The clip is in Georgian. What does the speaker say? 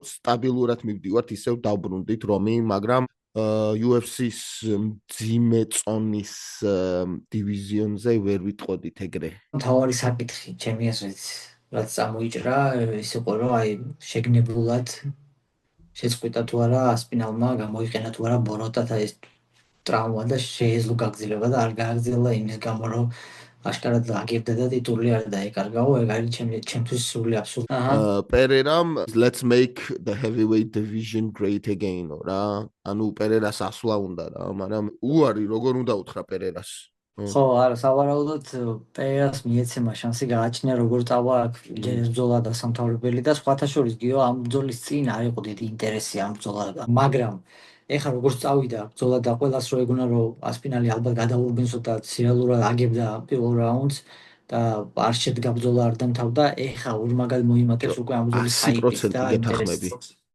სტაბილურად მივდივართ, ისევ დავბრუნდით რომი, მაგრამ UFC-ს მძიმე წონის დივიზიონზე ვერ ვიტყოდით ეგრე. მთავარი საკითხი ჩემი აზრით, რაც წამოიჭრა, ის იყო, რომ აი შეგნებულად შეწყვიტა თუ არა ასპინალმა გამოიყენა თუ არა ბოროტათა ეს ტრავმა და შეეძლო გაგრძელება და არ გააგრძელა იმის გამო, რომ აშკარად აგებდა და ტიტული არ დაეკარგაო, ეგ არის ჩემთვის სრული აბსურდი. პერერამ let's make the heavyweight division great again რა. ანუ პერერას ასვლა უნდა რა, მაგრამ უარი როგორ უნდა უთხრა პერერას? ხო, არა, სავარაუდოდ პერერას მიეცემა შანსი გააჩნია როგორ წავა აქ ბრძოლა და სამთავრობელი და სხვათა შორის გიო ამ ბრძოლის წინ არ იყო დიდი ინტერესი ამ ბრძოლასთან, მაგრამ ეხლა როგორც წავიდა ბრძოლა და ყველას რო ეგონა რომ ასპინალი ალბათ გადაურბინსო და რეალურად აგებდა პირველ რაუნდს და არ შედგა ბრძოლა არ დამთავრდა, ეხლა ორმაგად მოიმატებს უკვე ამ ბრძოლის 100% გეთახმები.